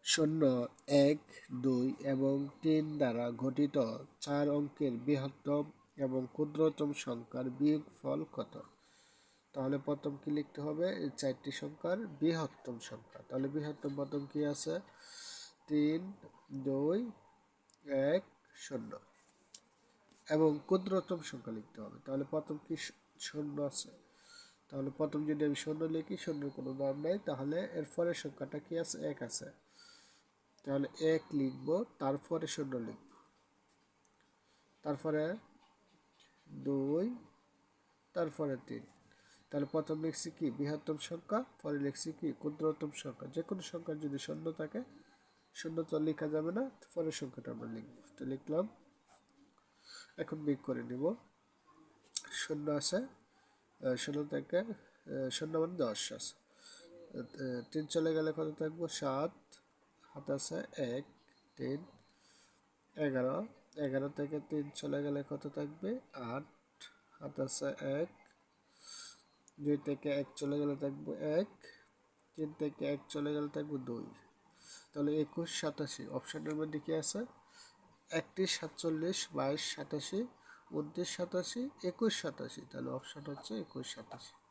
শূন্য, ১, ২ এবং ৩ দ্বারা গঠিত ৪ অঙ্কের বৃহত্তম এবং ক্ষুদ্রতম সংখ্যার বিয়োগফল কত? তাহলে প্রথম কি লিখতে হবে? এই ৪টি সংখ্যার বৃহত্তম সংখ্যা। তাহলে বৃহত্তম প্রথম কি আছে? ৩, ২, ১, ০ এবং ক্ষুদ্রতম সংখ্যা লিখতে হবে। তাহলে প্রথম কি শূন্য আছে? তাহলে প্রথম যদি আমি শূন্য লিখি, শূন্যের কোনো নাম নাই, তাহলে এরপরের সংখ্যাটা কি আছে? ১ আছে। তাহলে ১ লিখবো, তারপরে শূন্য লিখব, তারপরে ২, তারপরে ৩। তাহলে প্রথম লিখছি কি? বৃহত্তম সংখ্যা, পরে লিখছি কি? ক্ষুদ্রতম সংখ্যা। যে কোনো সংখ্যার যদি শূন্য থাকে, শূন্য তো লেখা যাবে না, পরের সংখ্যাটা আমরা লিখব। তো লিখলাম। এখন বিয়োগ করে নিব। শূন্য আছে, শূন্য থেকে শূন্য মানে ১০ আছে। ৩ চলে গেলে কত থাকবো? ৭, হাত আছে ১, ৩, ১১, ১১ থেকে ৩ চলে গেলে কত থাকবে? ৮, হাত আছে ১, ২ থেকে ১ চলে গেলে থাকবো ১, ৩ থেকে ১ চলে গেলে থাকবো ২। তাহলে ২১, ৮৭ অপশনের মধ্যে কি আছে? ৩১, ৪৭, ২২, ৮৭, ২৯, ৮৭, ২১, ৮৭। তাহলে অপশন হচ্ছে ২১, ৮৭।